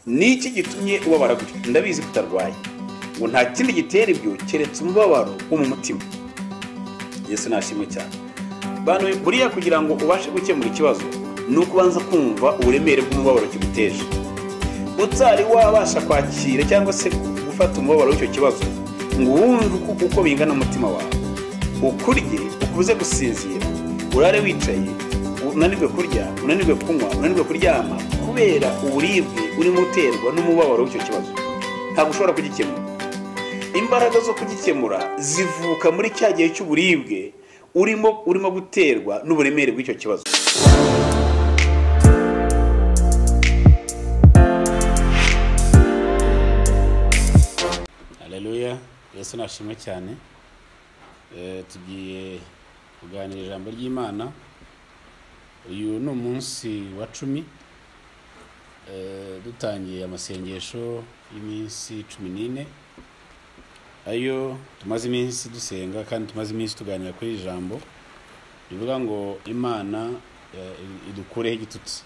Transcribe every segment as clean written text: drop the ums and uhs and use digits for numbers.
niki gitumye ubabara gutyo? Ndabizi kutarwaye. Ngo nta kindi gitera ibyo keretse umubabaro wo mu mutima. Yesu nashimwe cyane. Bantu buriya kugira ngo ubashe gukemura ikibazo nuko ubanza kumva uburemere bw'umubabaro kiguteje. Utari wabasha kwakira cyangwa se gufata umubabaro w'icyo kibazo ngo wumve uko bingana umutima wawe, ukurye ukuze gusinzira, urare wicaye, unanirwe kurya, unanirwe kunywa, unanirwe kuryama kubera uburibwe urimo uterwa n'umubabaro w'icyo kibazo, ntabwo ushobora kugikemura. Imbaraga zo kugikemura zivuka muri cya gihe cy'uburibwe urimo guterwa n'uburemere bw'icyo kibazo. Haleluya. Yesu nashimwe cyane. Tugiye kuganira ijambo ry'Imana. Uyu ni umunsi wa 10 dutangiye amasengesho y'iminsi 14 ayo tumaze iminsi dusenga kandi tumaze iminsi tuganira kuri ijambo rivuga ngo Imana idukureho igitutsi.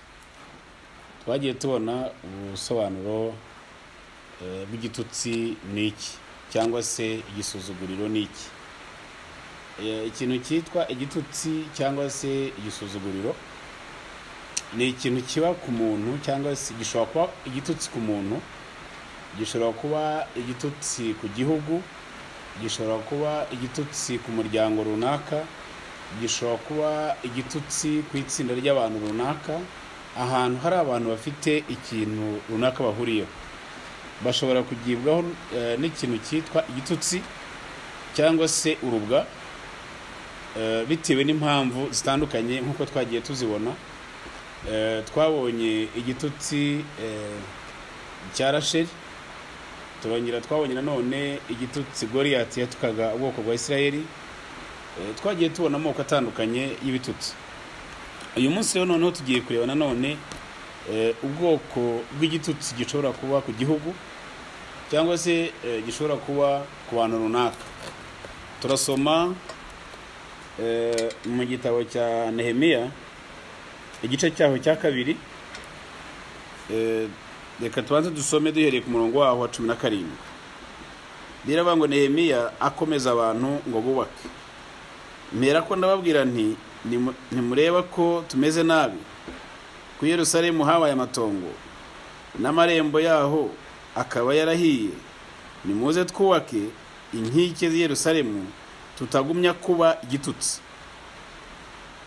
Twagiye tubona ubusobanuro bw'igitutsi niki cyangwa se igisuzuguriro niki. Ikintu cyitwa igitutsi cyangwa se igisuzuguriro ni ikintu kiba ku muntu, cyangwa se gishobora kuba igitutsi ku muntu, gishobora kuba igitutsi ku gihugu, gishobora kuba igitutsi ku muryango runaka, gishobora kuba igitutsi ku itsinda ry'abantu runaka. Ahantu hari abantu bafite ikintu runaka bahuriyeho bashobora kugibwaho n'ikintu cyitwa igitutsi cyangwa se urubwa bitewe n'impamvu zitandukanye nk'uko twagiye tuzibona. Twabonye igitutsi cya Rasheli, turongera twabonye nanone igitutsi Goliyati yatukaga ubwoko bwa Isirayeli. Twagiye tubona amoko atandukanye y'ibitutsi. Uyu munsi rero noneho tugiye kureba nanone ubwoko bw'igitutsi gishobora kuba ku gihugu cyangwa se gishobora kuba ku bantu runaka. Turasoma mu gitabo cya Nehemiya igice cyaho cya 2. Reka tubanze dusome duhereye ku murongo waho wa 17. Biravuga ngo Nehemiya akomeza abantu ngo bubake. Mpera ko ndababwira nti ntimureba ko tumeze nabi. Ku Yerusalemu habaye amatongo n'amarembo yaho akaba yarahiye. Nimuze twubake inkike z'i Yerusalemu tutagumya kuba igitutsi.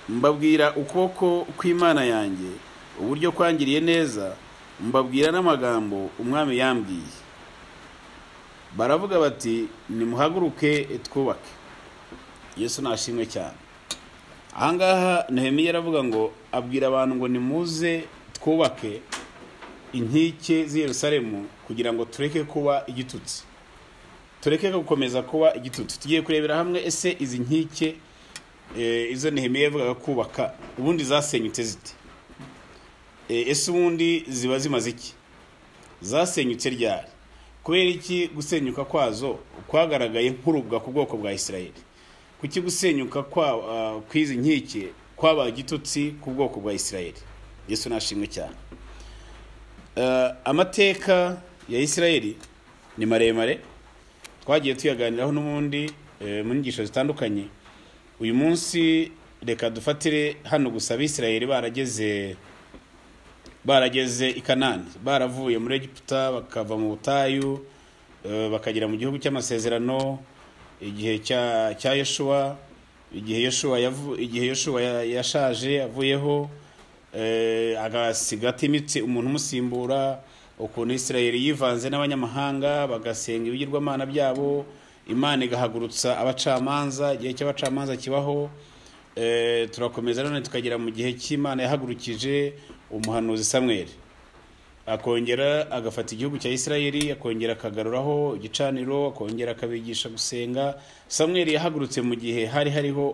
Mbabwira ukuboko kw'Imana yanjye uburyo kwangiriye neza, mbabwira n'amagambo umwami yambwiye. Baravuga bati nimuhaguruke twubake. Yesu nashimwe cyane. Ahangaha Nehemiya aravuga ngo abwira abantu ngo nimuze twubake inkike z'i Yerusalemu kugira ngo tureke kuba igitutsi, tureke gukomeza kuba igitutsi. Tugiye kurebera hamwe ese izi nkike izo Nehemiya yavugaga kubaka ubundi zasenyutse zite. Ese ubundi ziba zimaze iki? Zasenyutse ryari? Kubera iki gusenyuka kwazo kwagaragaye nk'urubwa ku bwoko bwa Isirayeli? Kuki gusenyuka kw'izi nkike kwaba igitutsi ku bwoko bwa Isirayeli? Yesu nashimwe cyane. Amateka ya Isirayeli ni maremare, twagiye tuyaganiraho n'ubundi mu nyigisho zitandukanye. Uyu munsi reka dufatire hano gusa Abisirayeli barageze i Kanani, baravuye muri Egiputa bakava mu butayu bakagera mu gihugu cy'amasezerano. Igihe cya Yoshua, igihe Yoshua yashaje avuyeho, agasiga atimitse umuntu umusimbura. Ukuntu Isirayeli yivanze n'abanyamahanga bagasenga ibigirwamana byabo, Imana igahagurutsa abacamanza. Igihe cy'abacamanza kibaho. Turakomeza none tukagera mu gihe cy'Imana yahagurukije umuhanuzi Samweli, akongera agafata igihugu cya Isirayeli, akongera akagaruraho igicaniro, akongera akabigisha gusenga. Samweli yahagurutse mu gihe hari hariho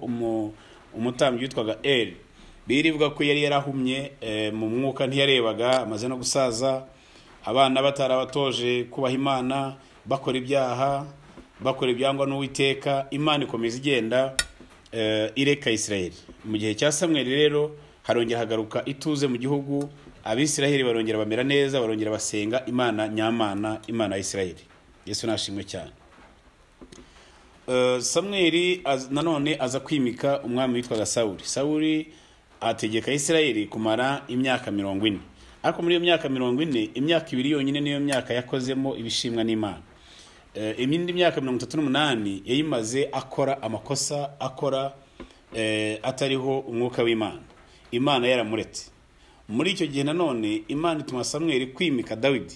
umutambyi witwaga Eli. Birivuga ko yari yarahumye mu mwuka, ntiyarebaga, amaze no gusaza. Abana batarabatoje kubaha Imana, bakora ibyaha, bakora ibyangwa n'Uwiteka. Imana ikomeza igenda ireka Isirayeli. Mu gihe cya Samweli rero harongera hagaruka ituze mu gihugu. Abisiraheli barongera bamera neza, barongera basenga Imana nyamana, Imana ya Isiraheli. Yesu nashimwe cyane. Samweli nanone aza kwimika umwami witwaga Sawuli. Sawuli ategeka Isiraheli kumara imyaka 40. Ariko muri iyo myaka 40, imyaka 2 yonyine niyo myaka yakozemo ibishimwa n'Imana. Imindi myaka 38 yayimaze akora amakosa, akora atariho umwuka w'Imana. Imana yaramuretse. Muri icyo gihe nanone Imana ituma Samweli kwimika Dawidi.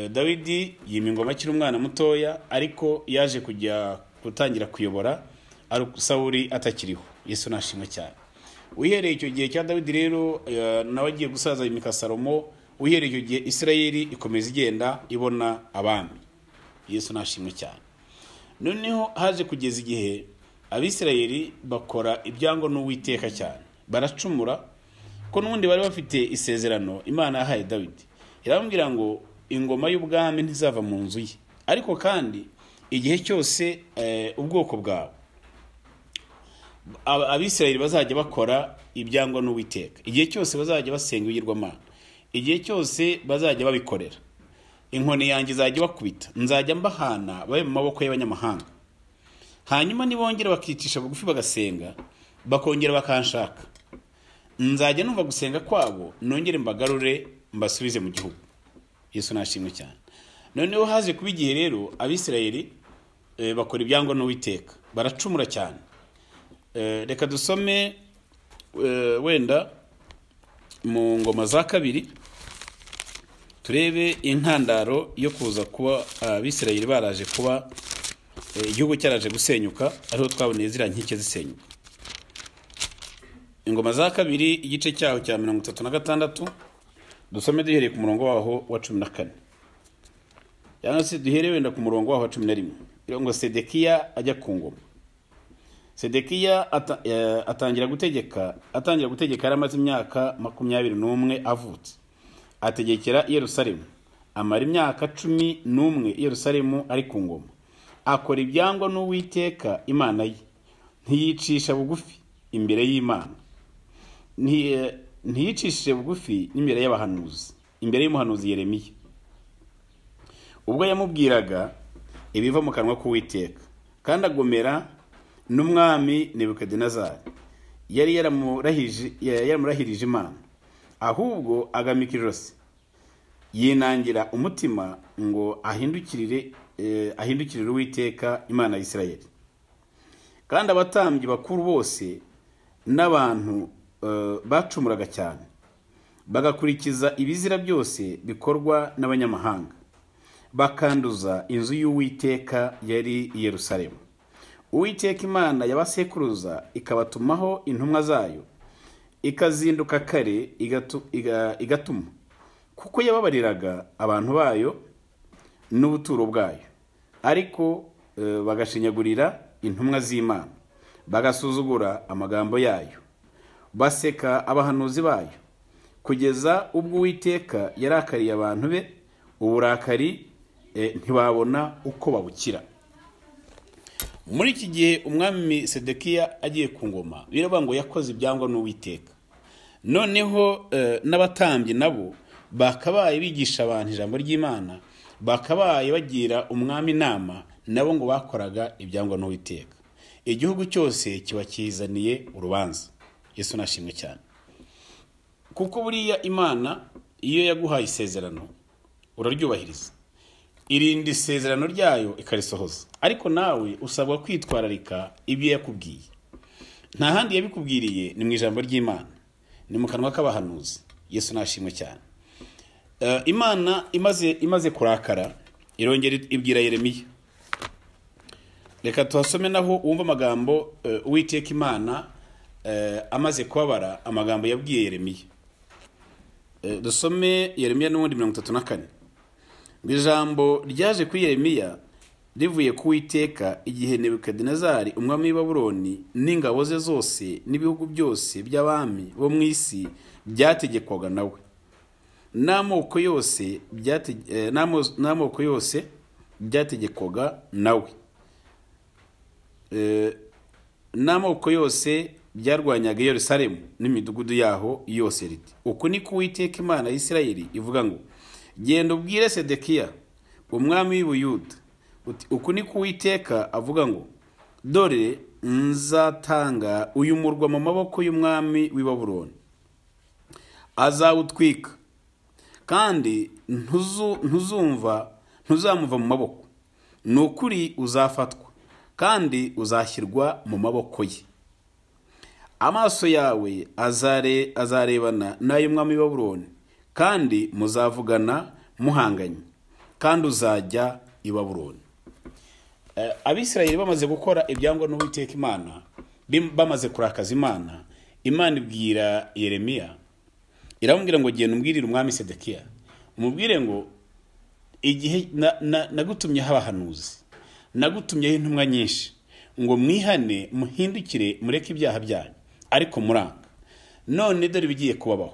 Dawidi yima ingoma akiri umwana mutoya, ariko yaje kujya gutangira kuyobora Sawuli atakiriho. Yesu nashimwe cyane. Uhereye icyo gihe cya Dawidi rero nawe agiye gusaza yimika Salomo. Uhereye icyo gihe Isirayeli ikomeza igenda ibona abami. Yesu nashimwe cyane. Noneho haje kugeza igihe Abisirayeli bakora ibyango n'Uwiteka cyane, baracumura ko n'ubundi bari bafite isezerano Imana yahaye Dawidi. Irambwira ngo ingoma y'ubwami ntizava mu nzu ye, ariko kandi igihe cyose ubwoko bwawe Abisirayeli bazajya bakora ibyango n'Uwiteka, igihe cyose bazajya basenga ibigirwamana, igihe cyose bazajya babikorera, inkoni yanjye izajya bakubita, nzajya mbahana babe mu maboko y'abanyamahanga. Hanyuma nibongera bakicisha bugufi bagasenga, bakongera bakanshaka, nzajya numva gusenga kwabo, nongere mbagarure mbasubize mu gihugu. Yesu nashimwe cyane. Noneho haje kuba igihe rero Abisirayeli bakora ibyango n'Uwiteka, baracumura cyane. Reka dusome wenda mu ngoma za 2 turebe intandaro yo kuza kuba Abisirayeli baraje kuba igihugu cyaraje gusenyuka, ariho twaboneye zira nkike zisenyuka. Ingoma za 2 igice cyaho cya 36, dusome duhereye ku murongo waho wa 14. Yana se duhereye wenda ku murongo waho wa 11. Ngo Sedekiya ajya ku ngoma. Sedekiya atangira gutegeka yaramaze imyaka 21 avutse. Ategekera Yerusalemu, amara imyaka 11 Yerusalemu ari ku ngoma. Akora ibyangwa n'Uwiteka Imana ye, ntiyicisha bugufi imbere y'Imana, ntiyicishije bugufi n'imbere y'abahanuzi, imbere y'umuhanuzi Yeremiya, ubwo yamubwiraga ibiva mu kanwa k'Uwiteka. Kandi agomera n'umwami Nebukadinezari, yari yaramurahirije Imana, ahubwo agamika ijosi, yinangira umutima ngo ahindukirire Uwiteka Imana ya Isirayeli. Kandi abatambyi bakuru bose n'abantu bacumuraga cyane, bagakurikiza ibizira byose bikorwa n'abanyamahanga, bakanduza inzu y'Uwiteka yari i Yerusalemu. Uwiteka Imana y'abasekuruza ikabatumaho intumwa zayo, ikazinduka kare igatuma, kuko yababariraga abantu bayo n'ubuturo bwayo. Ariko bagashinyagurira intumwa z'Imana, bagasuzugura amagambo yayo, baseka abahanuzi bayo, kugeza ubwo Uwiteka yarakariye abantu be, uburakari ntibabona uko babukira. Muri iki gihe umwami Sedekiya agiye ku ngoma, biravuga ngo yakoze ibyangwa n'Uwiteka. Noneho n'abatambyi nabo bakabaye bigisha abantu ijambo ry'Imana, bakabaye bagira umwami inama, nabo ngo bakoraga ibyangwa n'Uwiteka. Igihugu cyose kiba kizaniye urubanza. Yesu nashimwe cyane. Kuko buriya Imana iyo yaguhaye isezerano uraryubahiriza, irindi isezerano ryayo ikarisohoza. Ariko nawe usabwa kwitwararika ibyo yakubwiye. Nta handi yabikubwiriye ni mu ijambo ry'Imana, ni mu kanwa k'abahanuzi. Yesu nashimwe cyane. Imana imaze kurakara, irongera ibwira Yeremiya. Reka tuhasome naho wumva amagambo Uwiteka Imana amaze kubabara amagambo yabwiye Yeremiya. Dusome Yeremiya 34. Ijambo ryaje kuri Yeremiya rivuye ku Uwiteka igihe Nebukadinezari umwami w'i Babuloni n'ingabo ze zose n'ibihugu byose by'abami bo mu isi byategekwaga nawe, n'amoko yose byategekwaga nawe, n'amoko yose byarwanyaga Yerusalemu n'imidugudu yaho yose riti uku ni ko Uwiteka Imana ya Isirayeli ivuga ngo genda ubwire Sedekiya umwami w'Ubuyuda uku ni ko Uwiteka avuga ngo dore nzatanga uyu murwa mu maboko y'umwami w'i Babuloni azawutwika kandi ntuzamuva mu maboko ni ukuri uzafatwa kandi uzashyirwa mu maboko ye amaso yawe azarebana n'ay'umwami w'i Babuloni kandi muzavugana muhanganye kandi uzajya i Babuloni. Abisirayeli bamaze gukora ibyangwa n'Uwiteka Imana, bamaze kurakaza Imana, Imana ibwira Yeremiya, iramubwira ngo genda umbwirire umwami Sedekiya, umubwire ngo igihe nagutumye abahanuzi, nagutumyeho intumwa nyinshi ngo mwihane muhindukire mureke ibyaha byanyu, ariko muranga. None dore bigiye kubabaho,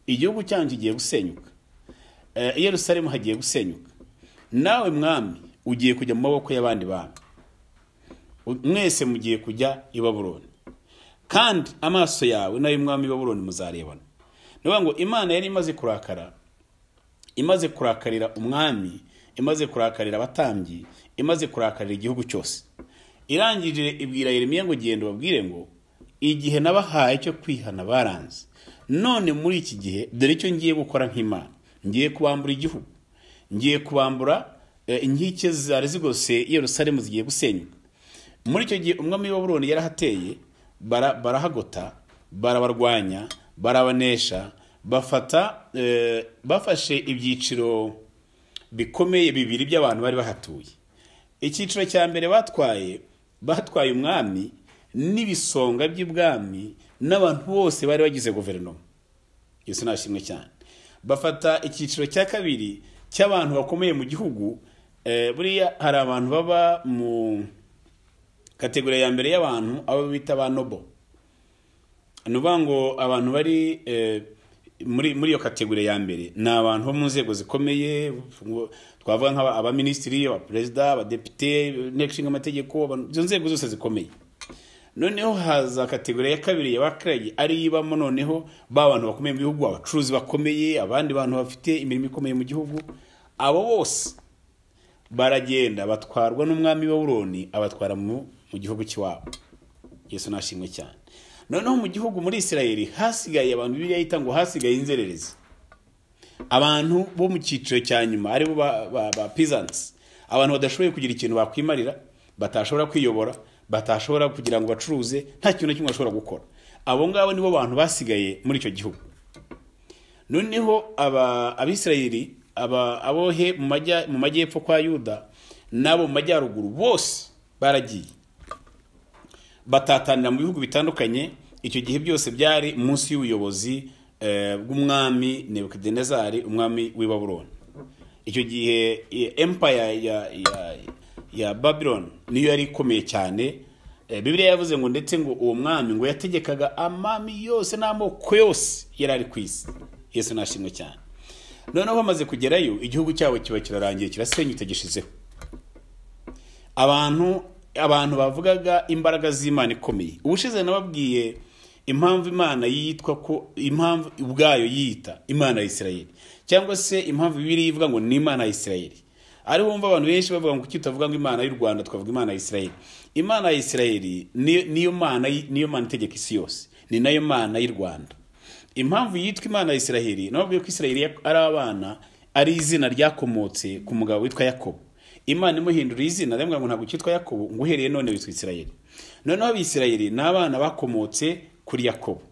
igihugu cyanyu kigiye gusenyuka, Yerusalemu hagiye gusenyuka, nawe mwami ugiye kujya mu maboko y'abandi bami, mwese mugiye kujya i Babuloni, kandi amaso yawe n'ay'umwami w'i Babuloni muzarebana. Niyo ngo Imana yari imaze kurakara, imaze kurakarira umwami, imaze kurakarira abatambyi, imaze kurakarira igihugu cyose. Irangije ibwira Yeremiya ngo genda ubabwire ngo igihe nabahaye cyo kwihana baranze, none muri iki gihe dore icyo ngiye gukora nk'Imana, ngiye kubambura igihugu, ngiye kubambura inkike zari zigose Yerusalemu zigiye gusenyuka. Muri icyo gihe umwami w'i Babuloni yarahateye, barahagota, barabarwanya, barabanesha, bafashe ibyiciro bikomeye bibiri by'abantu bari bahatuye. Icyiciro cya mbere batwaye umwami n'ibisonga by'ibwami n'abantu bose bari bagize guverinoma. Yesu nashimwe cyane. Bafata icyiciro cya kabiri cy'abantu bakomeye mu gihugu. Buriya hari abantu baba mu kategori ya mbere y'abantu abo bita ba nobo. Nuvuga ngo abantu bari muri iyo kategori ya mbere ni abantu bo mu nzego zikomeye, twavuga nk'aba minisitiri, aba perezida, aba depite, inteko ishinga amategeko, izo nzego zose zikomeye. Noneho haza kategori ya kabiri y'abakrage, ari ibamo noneho ba bantu bakomeye mu gihugu, abacuruzi bakomeye, abandi bantu bafite imirimo ikomeye mu gihugu. Abo bose baragenda batwarwa n'umwami w'i Babuloni, abatwara mu gihugu cy'iwabo. Yesu nashimwe cyane. Noneho mu gihugu muri Isirayeli hasigaye abantu, Bibiliya yita ngo hasigaye inzererezi, abantu bo mu cyiciro cya nyuma, ari bo ba peasants, abantu badashoboye kugira ikintu bakwimarira, batashobora kwiyobora, batashobora kugira ngo bacuruze, nta kintu na kimwe bashobora gukora. Abo ngabo nibo bantu basigaye muri icyo gihugu. Noneho abisirayeli, abohe mu majyepfo kwa Yuda nabo mu majyaruguru bose baragiye batatanira mu bihugu bitandukanye. Icyo gihe byose byari munsi y'ubuyobozi bw'umwami Nebukadinezari, umwami w'i Babuloni. Icyo gihe empire ya Babylon niyo yari ikomeye cyane. Bibiliya yavuze ngo ndetse ngo uwo mwami ngo yategekaga amami yose n'amoko yose yari ari ku isi. Yesu nashimwe cyane. Noneho bamaze kugerayo, igihugu cyabo kiba kirarangiye, kirasenyutse, gishizeho. Abantu bavugaga imbaraga z'Imana ikomeye. Ubushize nababwiye impamvu Imana yitwa ko, impamvu ubwayo yita Imana ya Isirayeli, cyangwa se impamvu Bibiliya ivuga ngo ni Imana ya Isirayeli. Ari wumva abantu benshi bavuga ngo kuki tutavuga ngo Imana y'u Rwanda, twavuga Imana ya Isirayeli. Imana ya Isirayeli niyo Mana itegeka isi yose, ni nayo Mana y'u Rwanda. Impamvu yitwa Imana ya Isirayeli, nababwiye ko Isirayeli ari abana, ari izina ryakomotse ku mugabo witwa Yakobo. Imana imuhindura izina, ndamubwira ngo ntabwo cyitwa Yakobo, ngo uhereye none witwa Isirayeli. Noneho abisirayeli ni abana bakomotse kuri Yakobo.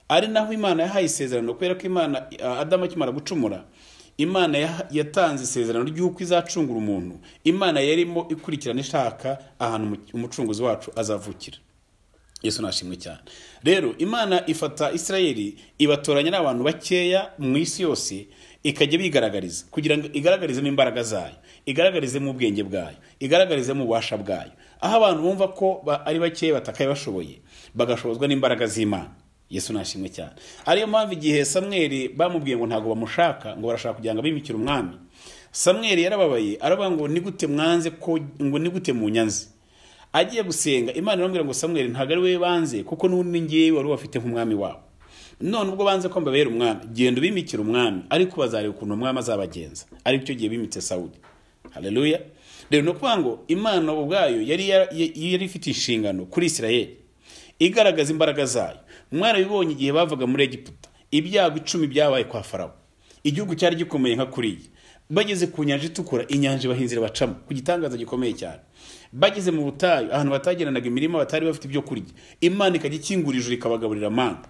Ari naho Imana yahaye isezerano, kubera ko Imana Adamu akimara gucumura, Imana yatanze isezerano ry'uko izacungura umuntu. Imana yarimo ikurikirana ishaka ahantu umucunguzi wacu azavukira. Yesu nashimwe cyane. Rero Imana ifata Isirayeli, ibatoranya n'abantu bakeya mu isi yose, ikajya bigaragariza kugira ngo igaragarizemo imbaraga zayo, igaragarizemo ubwenge bwayo, igaragarizemo ububasha bwayo. Aho abantu bumva ko ari bakeya batakaye bashoboye, bagashobozwa n'imbaraga z'Imana. Yesu nashimwe cyane. Ariyo mpamvu igihe Samweli bamubwiye ngo ntago bamushaka, ngo barashaka kugira ngo bimikire umwami, Samweli yarababaye, aravuga ngo nigute mwanze ko, ngo nigute munyanze. agiye gusenga Imana iramubwira ngo Samweli ntago ari we banze kuko n'undi ngiye wari wafite nk'umwami wabo, none ubwo banze ko mbabera umwami genda ubimikira umwami, ariko bazareba ukuntu umwami azabagenza. ari cyo gihe bimitse Sawuli. Haleluya. Rero no kuvuga ngo Imana ubwayo yari ifite inshingano kuri Isirayeli igaragaza imbaraga zayo. Mwarabibonye igihe bavaga muri Egiputa, ibyago 10 byabaye kwa Farawo, igihugu cyari gikomeye nka kuriya. Bageze ku nyanja itukura, inyanja bahinzira bacamo ku gitangaza gikomeye cyane. Bageze mu butayu ahantu batageranaga imirima, batari bafite ibyo kurya, Imana ikagikingura ijuru ikabagaburira amanga.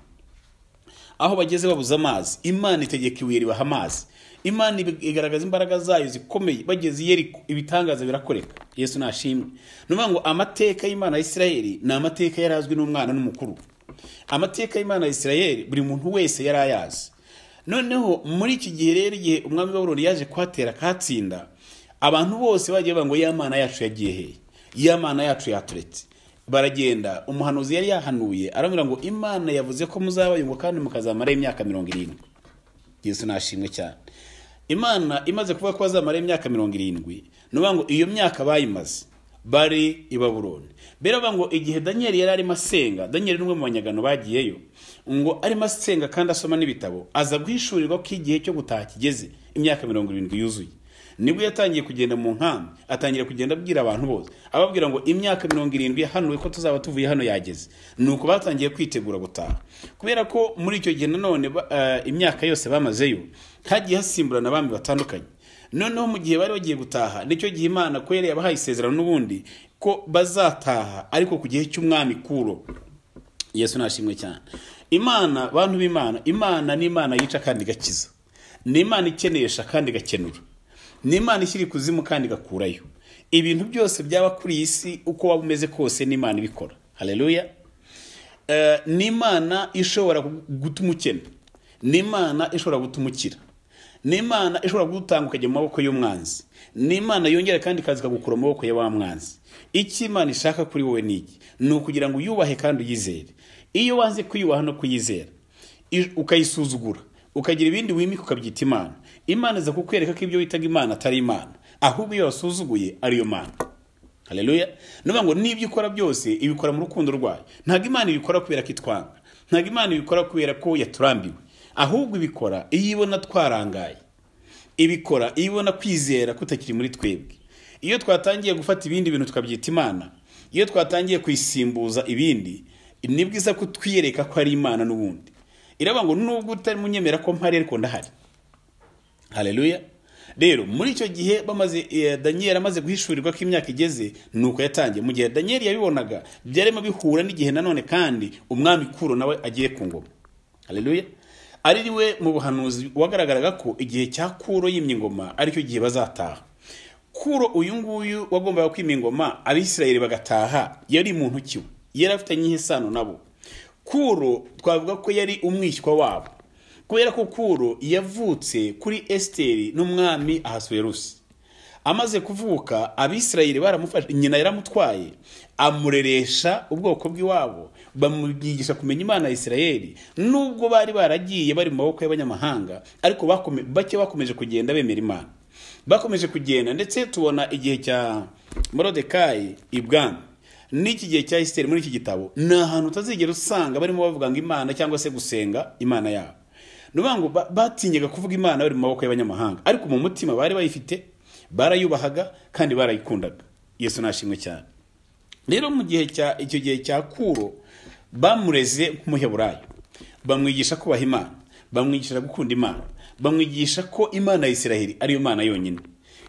Aho bageze babuza amazi, Imana itegeka ibuye ribaha amazi. Imana igaragaza imbaraga zayo zikomeye. Bageze i Yeriko, ibitangaza birakoreka. Yesu nashimwe. Nuvuga ngo amateka y'Imana ya Isirayeli ni amateka yarazwi n'umwana n'umukuru. Amateka y'Imana ya Isirayeli buri muntu wese yarayazi. Noneho muri iki gihe rero, igihe umwami wa Babuloni yaje kwatera katsinda, abantu bose bagiye bavuga ngo ya Mana yacu yagiye he, ya Mana yacu yaturetse. Baragenda, umuhanuzi yari yahanuye aramubwira ngo Imana yavuze ko muzabayungo kandi mukazamara imyaka 70. Yesu nashimwe cyane. Imana imaze kuvuga ko bazamara imyaka 70, nuvuga ngo iyo myaka bayimaze bari i Babuloni. Bera ngo igihe Danieli yari arimo asenga, Danieli n'umwe mu banyagano bagiyeyo, ngo arimo asenga kandi asoma n'ibitabo, aza guhishurirwa ko igihe cyo gutaha kigeze, imyaka 70 yuzuye. Nibwo yatangiye kugenda mu nkambi, atangira kugenda abwira abantu bose, ababwira ngo imyaka 70 yahanuwe ko tuzaba tuvuye hano yageze. Nuko batangiye kwitegura gutaha, kubera ko muri icyo gihe nanone imyaka yose bamazeyo hagiye hasimburana abami batandukanye. Noneho mu gihe bari bagiye gutaha, nicyo gihe Imana ko yari yabahaye isezerano n'ubundi ko bazataha, ariko ku gihe cy'umwami Kuro. Yesu nashimwe cyane. Imana, bantu b'Imana, Imana ni Imana yica kandi gakiza, ni Imana ikenesha kandi gakenura, ni Imana ishyira ikuzimu kandi gakurayo. Ibintu byose byaba kuri isi uko waba umeze kose ni Imana ibikora. Haleluya. Ni Imana ishobora gutuma ukena, ni Imana ishobora gutuma ukira, ni Imana ishobora gutanga ukajya mu maboko y'umwanzi, ni Imana yongera kandi kazi kagukura mu maboko y'abamwanzi. Iki Imana ishaka kuri wowe niki? Ni ukugira ngo uyubahe kandi uyizere. Iyo wanze kuyubaha no kuyizera, ukayisuzugura, ukagira ibindi wimika ukabyita Imana, Imana iza kukwereka ko ibyo witaga Imana atari Imana, ahubwo iyo wasuzuguye ariyo Mana. Haleluya. Nuvuga ngo nibyo ikora byose ibikora mu rukundo rwayo. Ntago Imana ibikora kubera ko itwanga, ntago Imana ibikora kubera ko yaturambiwe, ahubwo ibikora iyo ibona twarangaye, ibikora iyo ibona kwizera kutakiri muri twebwe. Iyo twatangiye gufata ibindi bintu tukabyita Imana, iyo twatangiye kwisimbuza ibindi, nibwo iza kutwiyereka ko ari Imana n'ubundi. Iravuga ngo nubwo utari munyemera ko mpari ariko ndahari. Haleluya. Rero muri icyo gihe bamaze Daniel amaze guhishurirwa ko imyaka igeze, nuko yatangiye. Mu gihe Daniel yabibonaga byarimo bihura n'igihe nanone kandi umwami Kuro nawe agiye ku ngoma. Haleluya. Ari we mu buhanuzi wagaragaraga ko igihe cya Kuro yimye ingoma ari cyo gihe bazataha. Kuro uyu nguyu wagombaga kwima ingoma, Abisirayeli bagataha, yari muntu kiwe, yari afitanye isano nabo. Kuro twavuga ko yari umwishywa wabo, kubera ko Kuro yavutse kuri Esteri n'umwami Ahasuwerusi. Amaze kuvuka, Abisirayeli baramufashe, nyina yaramutwaye amureresha ubwoko bw'iwabo, bamwigisha kumenya Imana ya Isirayeli. Nubwo bari baragiye bari mu maboko y'abanyamahanga, ariko bake bakomeje kugenda bemera Imana, bakomeje kugenda. Ndetse tubona igihe cya Morodekayi ibwami n'iki gihe cya Esteri muri iki gitabo, ni ahantu utazigera usanga barimo bavuga ngo Imana cyangwa se gusenga Imana yabo. Nuvuga ngo batinyaga kuvuga Imana bari mu maboko y'abanyamahanga, ariko mu mutima bari bayifite, barayubahaga kandi barayikundaga. Yesu nashimwe cyane. Rero mu gihe icyo gihe cya Kuro bamureze nk'umuheburayo, bamwigisha kubaha Imana, bamwigisha gukunda Imana, bamwigisha ko Imana ya Isirayeli ariyo Mana yonyine.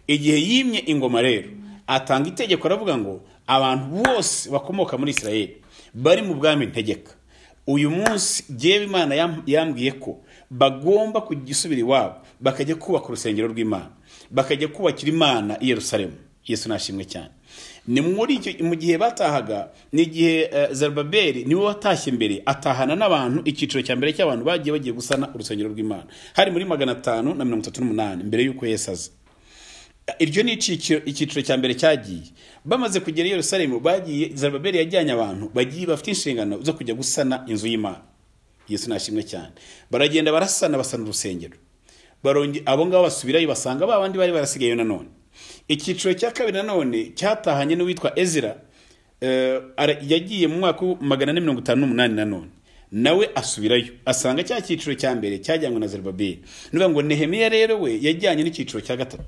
Igihe yimye ingoma rero, atanga itegeko aravuga ngo abantu bose bakomoka muri Isirayeli bari mu bwami ntegeka, uyu munsi jewe Imana yambwiye ko bagomba kugisubira iwabo, bakajya kubaka urusengero rw'Imana, bakajya kubakira Imana i Yerusalemu. Yesu nashimwe cyane. Ni muri icyo mu gihe batahaga, ni gihe Zerubabeli niwe watashye mbere, atahana n'abantu icyiciro cya mbere cy'abantu bagiye gusana urusengero rw'Imana, hari muri 538 mbere y'uko Yesu aza. Iryo ni icyiciro cya mbere cyagiye. Bamaze kugera i Yerusalemu, bagiye Zerubabeli yajyanye abantu bagiye bafite inshingano zo kujya gusana inzu y'Imana. Yesu nashimwe cyane. Baragenda basana urusengero, baronge abo ngabo basubirayo basanga babandi bari barasigaye nanone. Icyiciro cya kabiri nanone cyatahanye n'uwitwa Ezra. yagiye mu mwaka wa 458 nanone nawe asubirayo asanga cya cyiciro cya mbere cyajyanywe na Zerubabeli. Nuvuga ngo Nehemiya rero we yajyanye n'icyiciro cya gatatu.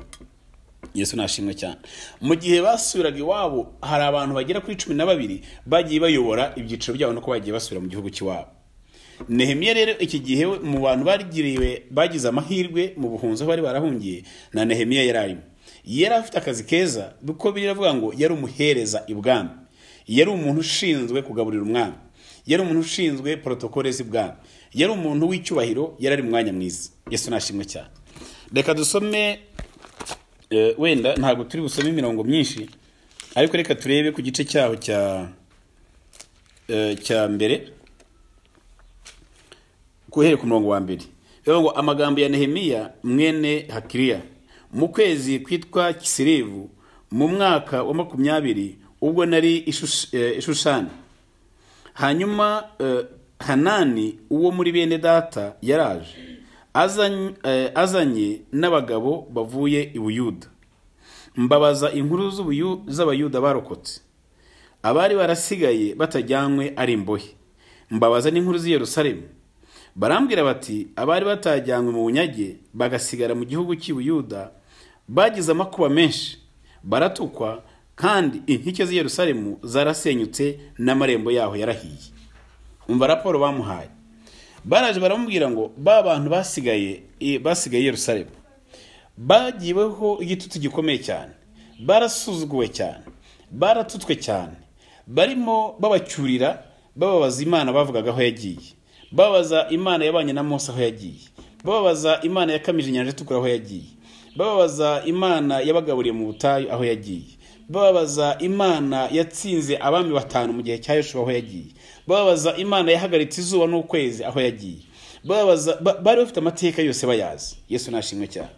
Yesu nashimwe cyane. Mu gihe basubiraga iwabo hari abantu bagera kuri 12 bagiye bayobora ibyiciro byabo nuko bagiye basubira mu gihugu cy'iwabo. Nehemiya rero iki gihe mu bantu barigiriwe bagize amahirwe mu buhunzo bari barahungiye na Nehemiya yararimo. Yari afite akazi keza kuko biravuga ngo yari umuhereza ibwami. Yari umuntu ushinzwe kugaburira umwami. Yari umuntu ushinzwe protokole z'ibwami. Yari umuntu w'icyubahiro, yari ari mwanya mwiza. Yesu nashimwe cyane. Reka dusome wenda ntabwo turi busome imirongo myinshi ariko reka turebe ku gice cyaho cya mbere kuhere ku murongo wa mbere. Bivuga ngo amagambo ya Nehemiya mwene Hakiriya mu kwezi kwitwa Kisirivu mu mwaka wa 20 ubwo nari Ishushani. Hanyuma Hanani uwo muri bene data yaraje azanye n'abagabo bavuye i Buyuda. Mbabaza inkuru z'abayuda barokotse, abari barasigaye batajyanywe ari imbohe. Mbabaza n'inkuru z'i Yerusalemu. Barambwira bati abari batajyanywe mu bunyage bagasigara mu gihugu cy'i Buyuda bagize amakuba menshi, baratukwa, kandi inkike z'i Yerusalemu zarasenyutse n'amarembo yaho yarahiye. Umva raporo bamuhaye. Baraje baramubwira ngo ba bantu basigaye Yerusalemu bagiweho igitutu gikomeye cyane, barasuzuguwe cyane, baratutwe cyane, barimo babacyurira, bababaza Imana bavugaga aho yagiye, bababaza Imana yabanye na Mose aho yagiye, bababaza Imana yakamije inyanja itukura aho yagiye, bababaza Imana yabagaburiye mu butayu aho yagiye, bababaza Imana yatsinze abami 5 mu gihe cya Yoshua aho yagiye, bababaza Imana yahagaritse izuba n'ukwezi aho yagiye, bababaza bari bafite amateka yose bayazi. Yesu nashimwe cyane.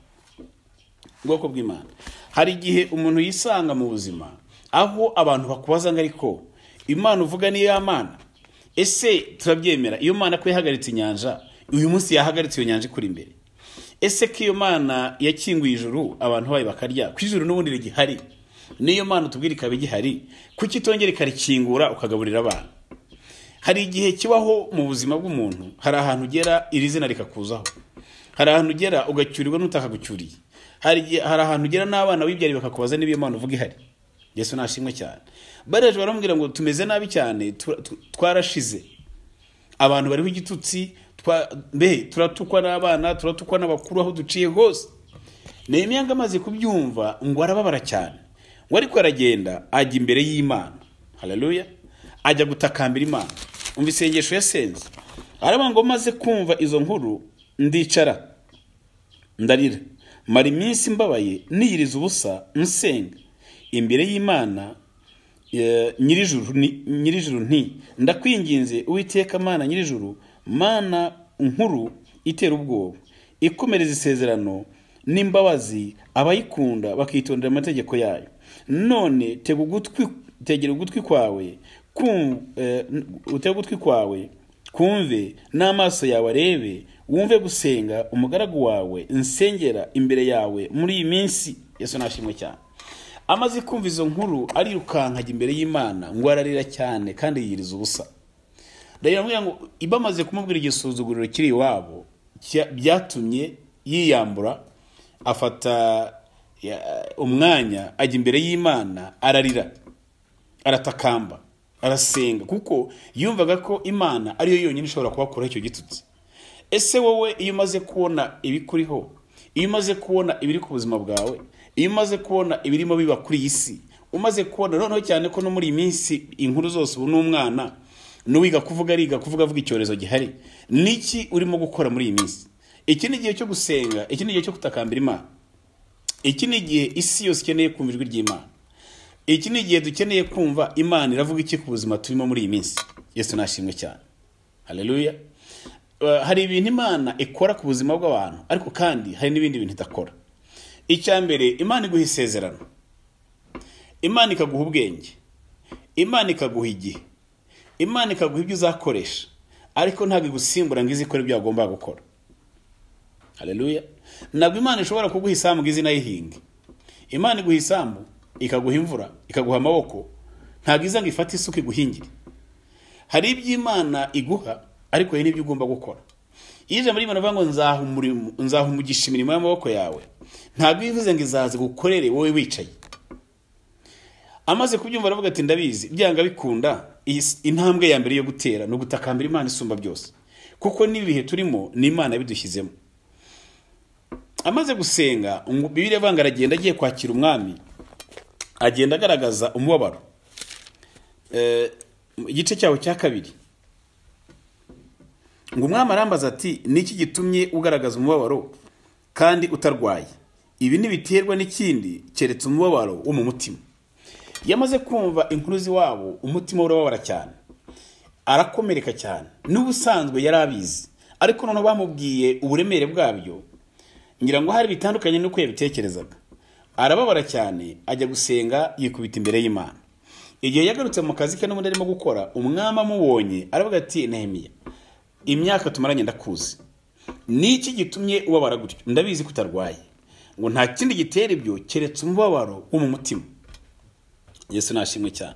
Ubwoko bw'Imana, hari igihe umuntu yisanga mu buzima aho abantu bakubaza ngo ariko Imana uvuga ni ya Mana, ese turabyemera iyo Mana ko yahagaritse inyanja uyu munsi yahagaritse iyo nyanja kuri imbere? Ese ko iyo Mana yakinguye ijuru abantu bayi bakarya ku ijuru n'ubundi rigihari, niyo Mana tubwira ikabe gihari, kuki tongera ikarikingura ukagaburira abantu? Hari igihe kibaho mu buzima bw'umuntu, hari ahantu ugera iri zina rikakuzaho, hari ahantu ugera ugacyurirwa n'utakagucyuriye, hari ahantu ugera n'abana wibyari bakakubaza niba Imana uvuga ihari. Yesu nashimwe cyane. Baraje baramubwira ngo tumeze nabi cyane, twarashize, abantu bariho igitutsi, turatukwa n'abana, turatukwa n'abakuru aho duciye hose. Nehemiya amaze kubyumva ngo arababara cyane, ngo ariko aragenda ajya imbere y'Imana. Haleluya. Ajya gutakambira Imana. Umva isengesho yasenze. Araba ngo maze kumva izo nkuru ndicara ndarira, mara iminsi mbabaye niyiriza ubusa nsenga imbere y'Imana nyirijuru nti ndakwinginze Uwiteka Mana nyirijuru, Mana nkuru itera ubwoba, ikomereza isezerano n'imbabazi abayikunda bakitondera amategeko yayo. None tegera ugutwi kwawe kumve, n'amaso yawe arebe, wumve gusenga umugaragu wawe nsengera imbere yawe muri iyi minsi. Yesu nashimwe cyane. Amaze kumva izo nkuru arirukankajya imbere y'Imana ngo ararira cyane kandi yiriza ubusa. Ndayamubwira ngo ibamaze kumubwira igisuzuguriro kiri iwabo byatumye yiyambura, afata umwanya ajya imbere y'Imana ararira, aratakamba, arasenga, kuko yumvaga ko Imana ariyo yonyine ishobora kubakuraho icyo gitutsi. Ese wowe iyo umaze kubona ibikuriho, iyo umaze kubona ibiri ku buzima bwawe, iyo umaze kubona ibirimo biba kuri iyi si, umaze kubona noneho cyane ko no muri iyi minsi inkuru zose ubu n'umwana n'uwiga kuvuga avuga icyorezo gihari, niki urimo gukora muri iyi minsi? Iki ni igihe cyo gusenga, iki ni igihe cyo kutakambira Imana, iki ni igihe isi yose ikeneye kumva ijwi ry'Imana, iki ni igihe dukeneye kumva Imana iravuga iki ku buzima turimo muri iyi minsi. Yesu nashimwe cyane. Haleluya. Hari ibintu Imana ikora ku buzima bw'abantu, ariko kandi hari n'ibindi bintu itakora. Icyambere, Imana iguha isezerano, Imana ikaguha ubwenge, Imana ikaguha igihe, Imana ikaguha ibyo uzakoresha, ariko ntabwo igusimbura ngo izikore ibyo agomba gukora. Haleluya. Ntabwo Imana ishobora kuguha isambu ngo izinayihinge. Imana iguha isambu, ikaguha imvura, ikaguha amaboko, ntabwo iza ngo ifate isuka iguhingire. Hari iby'Imana iguha ariko hari n'ibyo ugomba gukora. Iyo ijambo ry'Imana rivuga ngo nzaha umugisha imirimo y'amaboko yawe, ntabwo bivuze ngo izaze gukorere wowe wicaye. Amaze kubyumva aravuga ati ndabizi byanga bikunda intambwe ya mbere yo gutera no gutakambira Imana isumba byose, kuko n'ibihe turimo ni Imana bidushyizemo. Amaze gusenga Bibiliya vanga aragenda agiye kwakira umwami, agenda agaragaza umubabaro. Igice cyawo cya kabiri ngo umwami arambaza ati niki gitumye ugaragaza umubabaro kandi utarwaye? Ibi ntibiterwa n'ikindi keretse umubabaro wo mu mutima. Yamaze kumva inkuru z'iwabo umutima urababara cyane, arakomereka cyane. N'ubusanzwe yarabizi, ariko none bamubwiye uburemere bwabyo, ngira ngo hari bitandukanye nuko yabitekerezaga. Arababara cyane, ajya gusenga yikubita imbere y'Imana. Igihe yagarutse mu kazi ke n'ubundi arimo gukora, umwami amubonye aravuga ati Nehemiya, imyaka tumaranye ndakuzi, niki gitumye ubabara gutyo? Ndabizi kutarwaye. Ngo nta kindi gitera ibyo keretse umubabaro wo mu mutima. Yesu nashimwe cyane.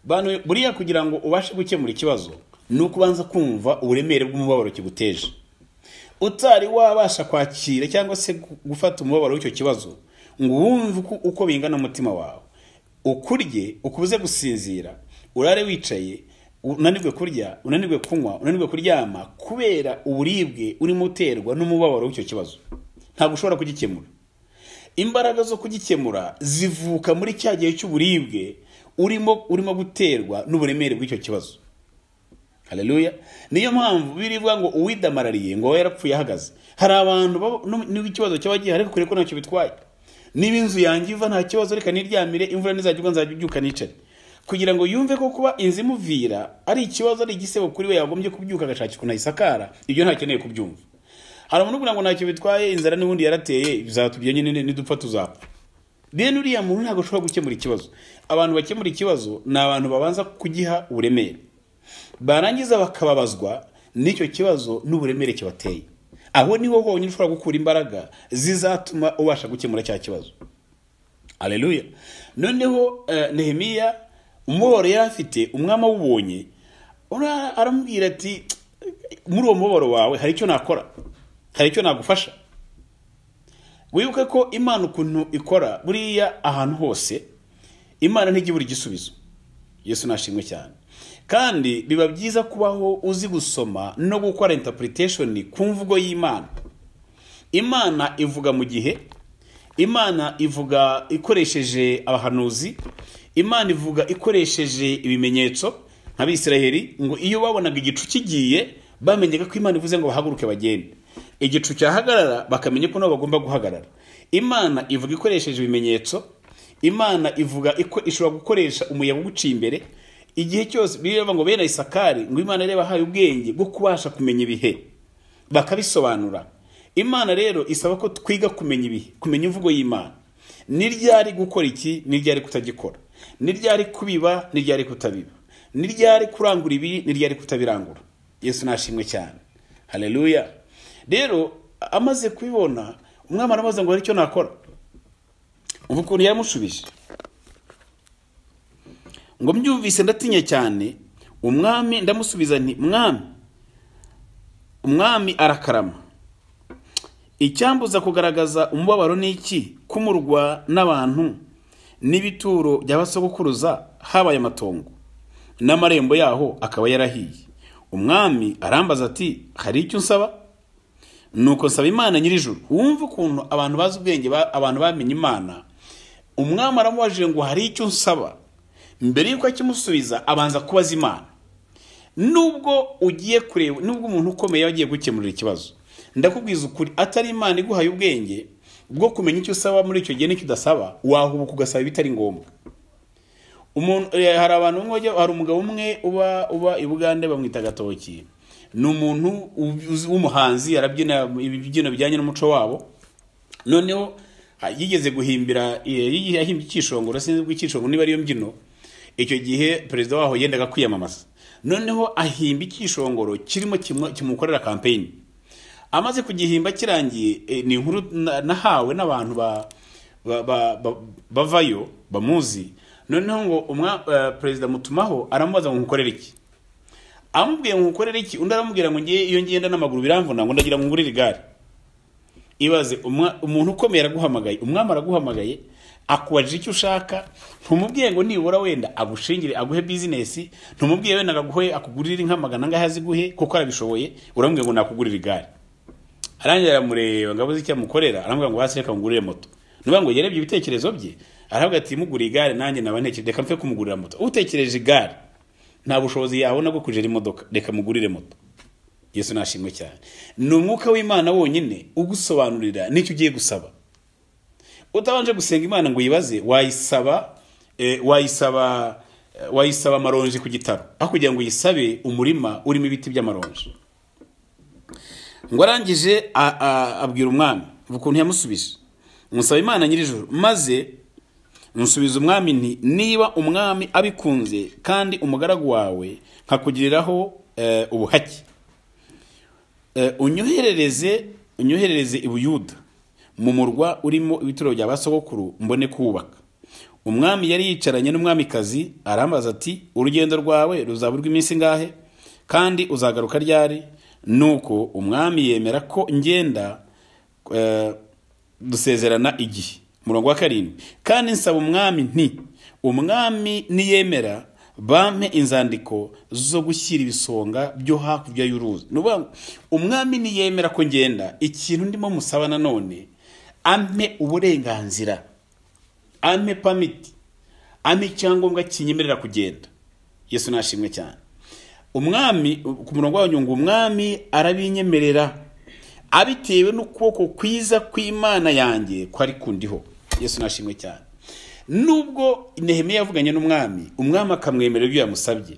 Bantu buriya kugira ngo ubashe gukemura ikibazo nuko ubanza kumva uburemere bw'umubabaro kiguteje. Utari wabasha kwakira cyangwa se gufata umubabaro w'icyo kibazo ngo wumve uko bingana umutima wawe, ukurye ukubuze gusinzira, urare wicaye, unanirwe kurya, unanirwe kunywa, unanirwe kuryama kubera uburibwe urimo uterwa n'umubabaro w'icyo kibazo, ntabwo ushobora kugikemura. Imbaraga zo kugikemura zivuka muri cya gihe cy'uburibwe urimo guterwa n'uburemere bw'icyo kibazo. Haleluya. Niyo mpamvu birivuga ngo uwidamarariye ngo yarapfuye ahagaze. Hari abantu niba ikibazo cyabagiye ariko kure ko ntacyo bitwaye. Niba inzu yanjye iva nta kibazo, reka niryamire, imvura nizajya nzabyuka nicare. Kugira ngo yumve ko kuba inzu imuvira ari ikibazo, ari igisebo kuri we, yagombye kubyuka agashakira ukuntu ayisakara, ibyo ntakeneye kubyumva. Hari umuntu uvuga ngo ntacyo bitwaye, inzara n'ubundi yarateye, bizatubye nyine nidupfa tuzapfa. Bene uriya muntu ntabwo ashobora gukemura ikibazo. Abantu bakemura ikibazo ni abantu babanza kugiha uburemere, barangiza bakababazwa n'icyo kibazo n'uburemere kibateye. Aho niho honyine ushobora gukura imbaraga zizatuma ubasha gukemura cya kibazo. Haleluya. Noneho Nehemiya umubabaro yari afite, umwami awubonye aramubwira ati muri uwo mubabaro wawe hari icyo nakora, hari icyo nagufasha. Wibuke ko Imana ukuntu ikora, buriya ahantu hose Imana ntigibura igisubizo. Yesu nashimwe cyane. Kandi biba byiza kubaho uzi gusoma no gukora interpretation ku mvugo y'Imana. Imana ivuga mu gihe, Imana ivuga ikoresheje abahanuzi, Imana ivuga ikoresheje ibimenyetso. Nk'Abisiraheli ngo iyo babonaga igicu kigiye bamenyaga ko Imana ivuze ngo bahaguruke bagende. Igicu cyahagarara bakamenya ko nabo bagomba guhagarara. Imana ivuga ikoresheje ibimenyetso, Imana ivuga ishobora gukoresha umuyaga uguciye imbere. Igihe cyose bireba ngo bene Isakari ngo Imana reba haye ubwenge bwo kubasha kumenya ibihe bakabisobanura. Imana rero isaba ko twiga kumenya ibihe, kumenya imvugo y'Imana. Ni ryari gukora iki, ni ryari kutagikora, ni ryari kubiba, ni ryari kutabiba, ni ryari kurangura ibi, ni ryari kutabirangura. Yesu nashimwe cyane. Haleluya. Rero amaze kubibona umwami arabaza ngo hari icyo nakora. Umva ukuntu yamushubije ngo mbyumvise ndatinya cyane. Umwami ndamusubiza nti umwami arakarama. Icyambuza kugaragaza umubabaro n'iki? Kumurwa n'abantu n'ibituro by'abasogokuruza habaye amatongo n'amarembo yaho akaba yarahiye. Umwami arambaza ati hari icyo nsaba? Nuko nsaba Imana nyirijuru. Wumva ukuntu abantu bazi ubwenge, abantu bamenye Imana. Umwami aramubajije ngo hari icyo nsaba, mbere yuko akimusubiza abanza kubaza Imana. Nubwo ugiye kureba, nubwo umuntu ukomeye yagiye gukemurira ikibazo, ndakubwiza ukuri atari Imana iguhaye ubwenge bwo kumenya icyo usaba muri icyo gihe n'icyo udasaba, wahubuka ugasaba ibitari ngombwa. Hari abantu hari umugabo umwe uba i Bugande bamwita Gatoki. Ni umuntu w'umuhanzi, arabyina ibibyino bijyanye n'umuco wabo. Noneho yigeze guhimbira, yahimbye ikishongoro, sinzi bw'ikishongoro niba ariyo mbyino. Icyo gihe perezida waho yendaga kwiyamamaza. Noneho ahimba ikishongoro kirimo kimukorera campaign. Amaze kugihimba kirangiye, ni inkuru nahawe n'abantu bavayo bamuzi. noneho ngo perezida mutumaho aramubaza ngo nkukorere iki, amubwiye ngo nkukorere iki, undi aramubwira ngo ngiye iyo ngenda n'amaguru biramvuna ngo ndagira ngo ngurire igare. Ibaze umuntu ukomeye araguhamagaye, umwami araguhamagaye akubajije icyo ushaka, ntumubwiye ngo nibura wenda agushingire aguhe business, ntumubwiye wenda agaguhe akugurire inka magana ngahe aziguhe kuko arabishoboye, uramubwiye ngo nakugurire igare. Arangira mureba ngabuze icyo amukorera, aramubwira ngo basi reka ngurire moto. Nuba ngo yerebye ibitekerezo bye, aravuga ati mugurire igare nanjye nabantekereje reka mfe kumugurira moto. Utekereje igare nta bushobozi yabona bwo kujera imodoka, reka mugurire moto. Yesu nashimwe cyane. Ni umwuka w'Imana wonyine ugusobanurira n'icyo ugiye gusaba. Utabanje gusenga Imana ngo yibaze, wayisaba amaronji ku gitaro aho kugira ngo yisabe umurima urimo ibiti by'amaronji. Ngo arangije abwira umwami ukuntu yamusubije, musaba Imana nyirijuru, maze musubiza umwami nti niba umwami abikunze kandi umugaragu wawe nkakugiriraho ubuhake, unyoherereze i Buyuda mu murwa urimo ibituro bya basogokuru mbone kubaka. Umwami yari yicaranye n'umwamikazi arambaza ati urugendo rwawe ruzaba rw'iminsi ngahe kandi uzagaruka ryari? Nuko umwami yemera ko ngenda, dusezerana igihe. Murongo wa 7, kandi nsaba umwami nti umwami niyemera bampe inzandiko zo gushyira ibisonga byo hakurya y'uruzi. Nuba umwami niyemera ko ngenda, ikintu ndimo musaba nanone ampe uburenganzira, ampe permit, ampe icyangombwa kinyemerera kugenda. Yesu nashimwe cyane. Umwami ku murongo wa nyungu, umwami arabinyemerera abitewe n'ukuboko kwiza kw'Imana yanjye kwari kundiho. Yesu nashimwe cyane. Nubwo Nehemiya yavuganye n'umwami, umwami akamwemerera ibyo yamusabye,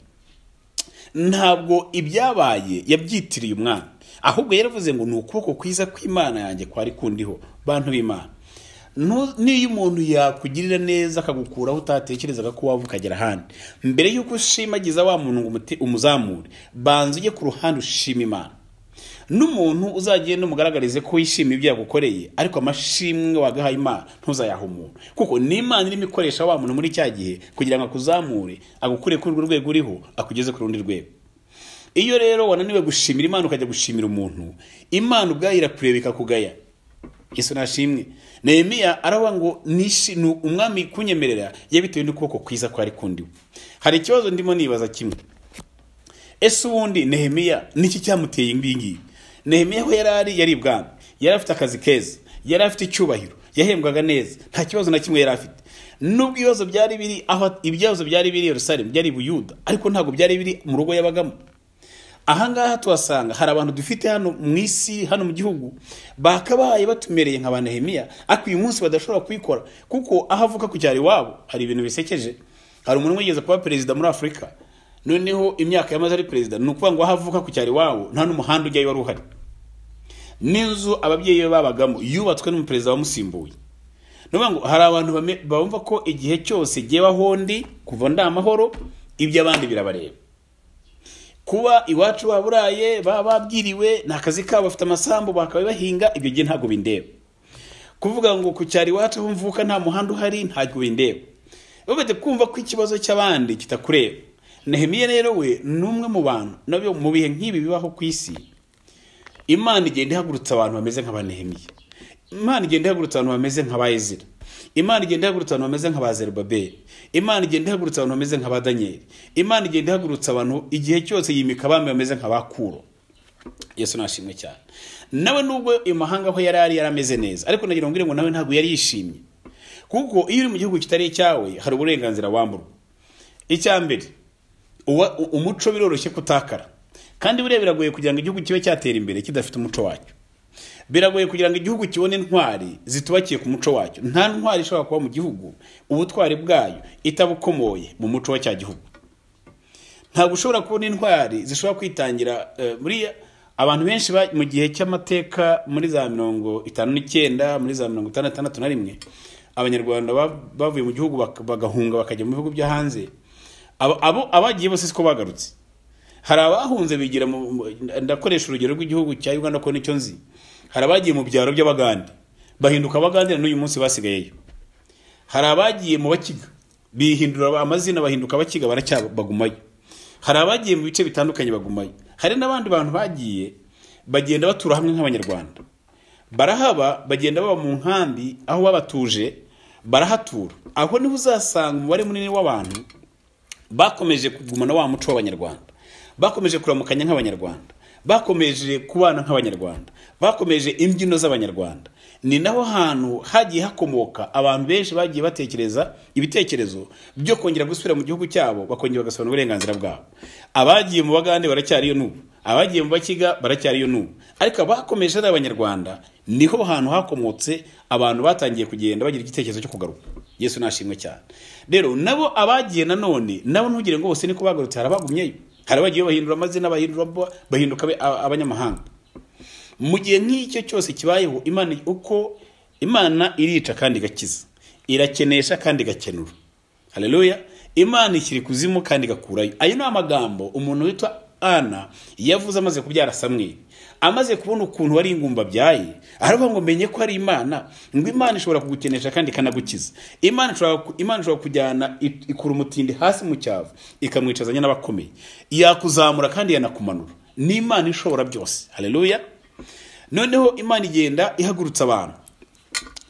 ntabwo ibyabaye yabyitiriye umwami, ahubwo yaravuze ngo ni ukuboko kwiza kw'Imana yanjye kwari kundiho. Bantu b'Imana, niyo umuntu yakugirira neza akagukuraho utatekerezaga ko wava ukagera ahandi, mbere y'uko ushimagiza wa muntu ngo umuzamure, banza ujye ku ruhande ushima Imana. N'umuntu uzagenda umugaragarize ko wishimiye ibyo yagukoreye, ariko amashimwe wagahaye Imana ntuzayaha umuntu, kuko ni Imana irimo ikoresha wa muntu muri cya gihe kugira ngo akuzamure, agukure kuri urwo rwego uriho akugeze ku rundi rwego. Iyo rero wananiwe gushimira Imana ukajya gushimira umuntu, Imana ubwayo irakureba ikakugaya. Yesu nashimwe. Nehemiya aravuga ngo umwami kunyemerera yabitewe n'ukuboko kwiza kwari kundiwe. Hari ikibazo ndimo nibaza kimwe, ese ubundi Nehemiya niki cyamuteye imbingi? Nehemiya aho yari ibwami, yari afite akazi keza, yari afite icyubahiro, yahembwaga neza, nta kibazo na kimwe yari afite. Nubwo ibibazo byari biri aho, ibyazo byari biri Yerusalemu, byari Buyuda, ariko ntago byari biri mu rugo yabagamo. Ahangaha tuhasanga hari abantu dufite hano mu isi, hano mu gihugu, bakabaye batumereye nka Nehemiya, ariko uyu munsi badashobora kwikora, kuko aho avuka ku cyari wabo hari ibintu bisekeje. Hari umuntu wigeze kuba perezida muri Afrika, noneho imyaka yamaze ari perezida, nukuvuga ngo aho avuka ku cyari wabo nta n'umuhanda ujyayo wari uhari. N'inzu ababyeyi be babagamo yubatswe n'umuperezida wamusimbuye. Nuvuga ngo hari abantu bumva ko igihe cyose giye ahondi kuva ndamahoro, ibyo abandi birabareba. Kuba iwacu baburaye bababwiriwe nakazi kabo, bafite amasambu bakabe bahinga, ibyo gihe ntago bindeba. Kuvuga ngo ku cyari iwacu aho mvuka nta muhanda uhari, ntago bindeba. Ubete kumva ko ikibazo cy'abandi kitakureba. Nehemiya rero we numwe mu bantu nabyo mu bihe nk'ibi bibaho ku isi, Imana igenda ihagurutsa abantu bameze nka Nehemiya. Imana igenda ihagurutsa abantu bameze nka Ezira. Imana igenda ihagurutsa abantu bameze nka Zerubabeli. Imana igenda ihagurutsa abantu bameze nka Danieli. Imana igenda ihagurutsa abantu igihe cyose yimika abami bameze nka Kuro. Yesu nashimwe cyane. Nawe nubwo imahanga aho yari yarameze neza, ariko nagira ngo nawe ntago yari yishimye, kuko iyo uri mu gihugu kitari cyawe hari uburenganzira wamburwa. Icyambere, umuco biroroshye kutakara, kandi biragoye kugira ngo igihugu kibe cyatera imbere kidafite umuco wacyo. Biragoye kugira ngo igihugu kibone intwari zitubakiye ku muco wacyo. Nta ntwari ishobora kuba mu gihugu ubutwari bwayo itabukomoye mu muco wa cya gihugu. Ntabwo ushobora kubona intwari zishobora kwitangira muri abantu benshi mu gihe cy'amateka muri za 59 muri za 1961 abanyarwanda bavuye mu gihugu bagahunga bakajya mu bihugu byo hanze. Abagiye bose siko bagarutse. Hari abahunze bigira ndakoresha urugero rw'igihugu cya Uganda ko nicyo nzi. Hari abagiye mu byaro by'Abagande bahinduka Abagande n'uyu munsi basigayeyo. Hari abagiye mu Bakiga bihindura amazina bahinduka bakiga baracyabagumayo. Hari abagiye mu bice bitandukanye bagumayo, hari n'abandi bantu bagiye bagenda batura hamwe nk'abanyarwanda, barahaba bagenda baba mu nkambi aho babatuje barahatura. Aho niho uzasanga umubare munini w'abantu bakomeje kugumana wa muco w'abanyarwanda, bakomeje kuramukanya nk'abanyarwanda, bakomeje kubana nk'abanyarwanda, bakomeje imbyino z'abanyarwanda. Ni naho hantu hagiye hakomoka abantu benshi bagiye batekereza ibitekerezo byo kongera gusubira mu gihugu cyabo, bakongera bagasubira uburenganzira bwabo. Abagiye mu Bagande baracyariyo n'ubu, abagiye mu Bakiga baracyariyo n'ubu, ariko abakomeje ari abanyarwanda niho hantu hakomotse abantu batangiye kugenda bagira igitekerezo cyo kugaruka. Yesu nashimwe cyane. Rero nabo abagiye nanone nabo ntugire ngo bose niko bagarutse, harabagumyeyo, harabagiye bahindura amazina, bahinduka abanyamahanga. Mu gihe nk'icyo cyose kibayeho, Imana uko Imana irica kandi igakiza, irakenesha kandi igakenura. Haleluya. Imana ishyira kuzimu kandi igakurayo. Ayo ni amagambo umuntu witwa Ana yavuze amaze kubyara Samweli, amaze kubona ukuntu wari ingumba byaye, aravuga ngo menye ko ari Imana, ngo Imana ishobora kugukenesha kandi kanagukiza. Imana ishobora kujyana ikura umutindi hasi mu cyavu ikamwicazanya n'abakomeye, yakuzamura kandi yanakumanura. Ni Imana ishobora byose. Haleluya. Noneho Imana igenda ihagurutsa abantu.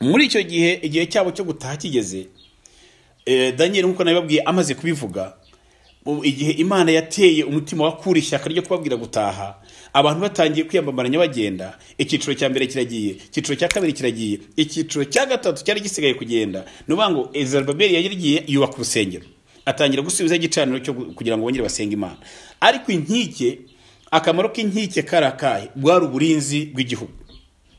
Muri icyo gihe, igihe cyabo cyo gutaha kigeze, Daniel nkuko nabibabwiye amaze kubivuga, igihe Imana yateye umutima wa kuri ishyaka ryo kubabwira gutaha, abantu batangiye kwiyambamaranya bagenda. Icyiciro cya mbere kiragiye, icyiciro cya kabiri kiragiye, icyiciro cya gatatu cyari gisigaye kugenda. Nuvuga ngo Zerubabeli yagiye yubaka urusengero, atangira gusubiza igicaniro cyo kugira ngo bongere basenge Imana. Ariko inkike, akamaro k'inkike karakaye bwari uburinzi bw'igihugu.